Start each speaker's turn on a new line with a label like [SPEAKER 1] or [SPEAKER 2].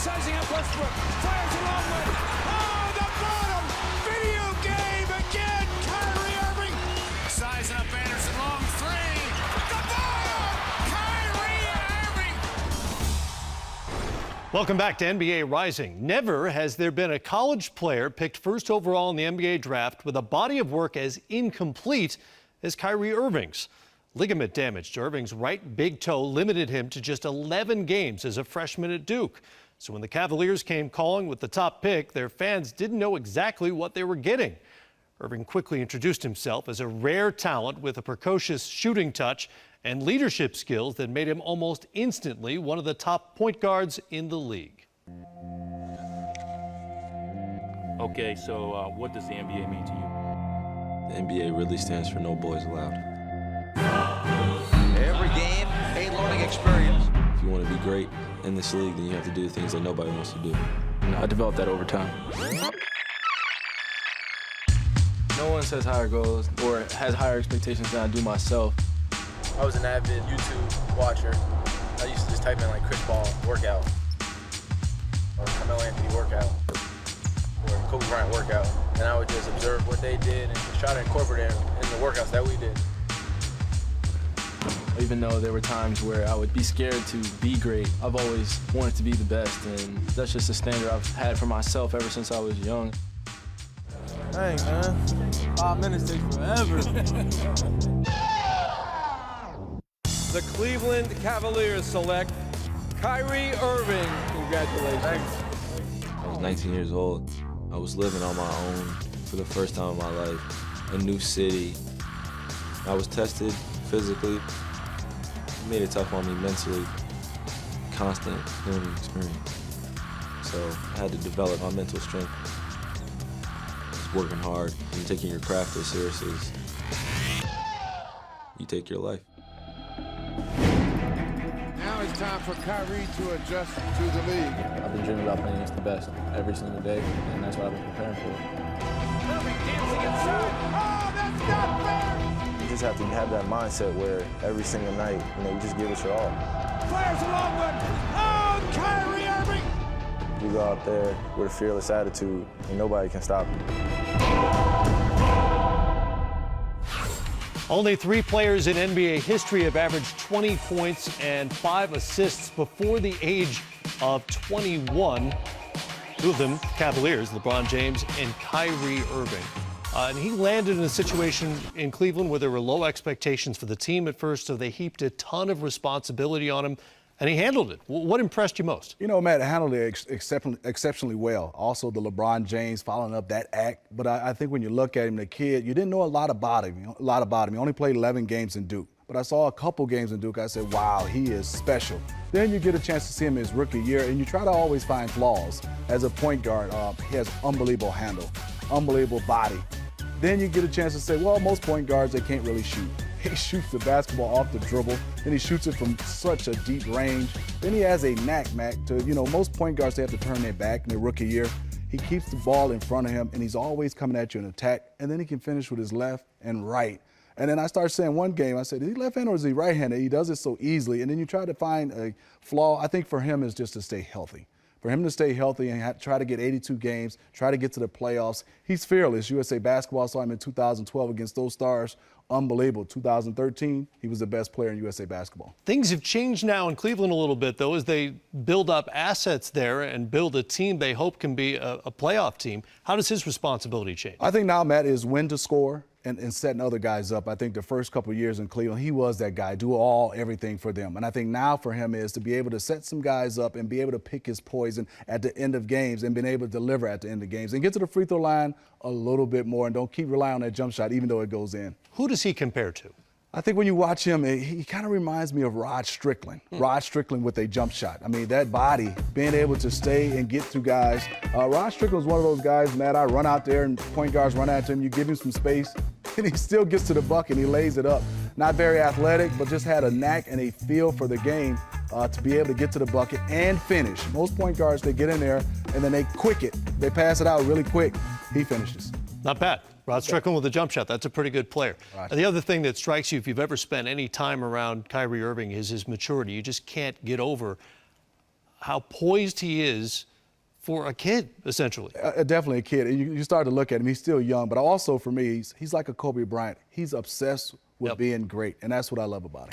[SPEAKER 1] Sizing up Westbrook. Fires a long one. Oh, the bottom. Video game again. Kyrie Irving. Sizing up Anderson. Long three. The bottom. Kyrie Irving.
[SPEAKER 2] Welcome back to NBA Rising. Never has there been a college player picked first overall in the NBA draft with a body of work as incomplete as Kyrie Irving's. Ligament damage to Irving's right big toe limited him to just 11 games as a freshman at Duke. So when the Cavaliers came calling with the top pick, their fans didn't know exactly what they were getting. Irving quickly introduced himself as a rare talent with a precocious shooting touch and leadership skills that made him almost instantly one of the top point guards in the league.
[SPEAKER 3] Okay, so what does the NBA mean to you?
[SPEAKER 4] The NBA really stands for No Boys Allowed.
[SPEAKER 5] Every game, a learning experience.
[SPEAKER 4] If you want to be great in this league, then you have to do things that nobody wants to do.
[SPEAKER 6] I developed that over time. No one sets higher goals or has higher expectations than I do myself. I was an avid YouTube watcher. I used to just type in like Chris Paul workout, or Carmelo Anthony workout, or Kobe Bryant workout. And I would just observe what they did and just try to incorporate it in the workouts that we did. Even though there were times where I would be scared to be great, I've always wanted to be the best, and that's just a standard I've had for myself ever since I was young. Dang, man. 5 minutes takes forever.
[SPEAKER 7] The Cleveland Cavaliers select Kyrie Irving. Congratulations.
[SPEAKER 4] I was 19 years old. I was living on my own for the first time in my life. A new city. I was tested physically. It made it tough on me mentally. Constant learning experience. So I had to develop my mental strength. Just working hard and taking your craft as seriously as you take your life.
[SPEAKER 1] Now it's time for Kyrie to adjust to the league.
[SPEAKER 6] I've been dreaming about playing against the best every single day, and that's what I've been preparing for.
[SPEAKER 1] Irving dancing inside. Oh, that's not fair.
[SPEAKER 8] You just have to have that mindset where every single night, you just give it your all.
[SPEAKER 1] Fires a long one. Oh, Kyrie Irving.
[SPEAKER 8] You go out there with a fearless attitude, and nobody can stop you.
[SPEAKER 2] Only 3 players in NBA history have averaged 20 points and 5 assists before the age of 21. 2 of them, Cavaliers, LeBron James and Kyrie Irving. And he landed in a situation in Cleveland where there were low expectations for the team at first, so they heaped a ton of responsibility on him, and he handled it. What impressed you most?
[SPEAKER 9] Matt handled it exceptionally well. Also, the LeBron James following up that act. But I think when you look at him, the kid, you didn't know a lot about him. He only played 11 games in Duke. But I saw a couple games in Duke. I said, wow, he is special. Then you get a chance to see him his rookie year, and you try to always find flaws. As a point guard, he has unbelievable handle, unbelievable body. Then you get a chance to say, well, most point guards, they can't really shoot. He shoots the basketball off the dribble, and he shoots it from such a deep range. Then he has a knack, Mac, to, most point guards, they have to turn their back in their rookie year. He keeps the ball in front of him, and he's always coming at you in attack, and then he can finish with his left and right. And then I started saying one game, I said, is he left-handed or is he right-handed? He does it so easily, and then you try to find a flaw. I think for him is just to stay healthy. For him to stay healthy and try to get 82 games, try to get to the playoffs. He's fearless. USA Basketball saw him in 2012 against those stars. Unbelievable. 2013, he was the best player in USA Basketball.
[SPEAKER 2] Things have changed now in Cleveland a little bit, though, as they build up assets there and build a team they hope can be a playoff team. How does his responsibility change?
[SPEAKER 9] I think now, Matt, is when to score and setting other guys up. I think the first couple of years in Cleveland, he was that guy, do everything for them. And I think now for him is to be able to set some guys up and be able to pick his poison at the end of games and being able to deliver at the end of games and get to the free throw line a little bit more and don't keep relying on that jump shot even though it goes in.
[SPEAKER 2] Who does he compare to?
[SPEAKER 9] I think when you watch him, he kind of reminds me of Rod Strickland. Rod Strickland with a jump shot. I mean, that body, being able to stay and get through guys. Rod Strickland was one of those guys, Matt, I run out there and point guards run after him. You give him some space, and he still gets to the bucket and he lays it up. Not very athletic, but just had a knack and a feel for the game to be able to get to the bucket and finish. Most point guards, they get in there and then they quick it. They pass it out really quick. He finishes.
[SPEAKER 2] Not bad. Rod Strickland with a jump shot. That's a pretty good player. Right. And the other thing that strikes you, if you've ever spent any time around Kyrie Irving, is his maturity. You just can't get over how poised he is for a kid, essentially.
[SPEAKER 9] Definitely a kid. You start to look at him, he's still young, but also for me, he's like a Kobe Bryant. He's obsessed with being great, and that's what I love about him.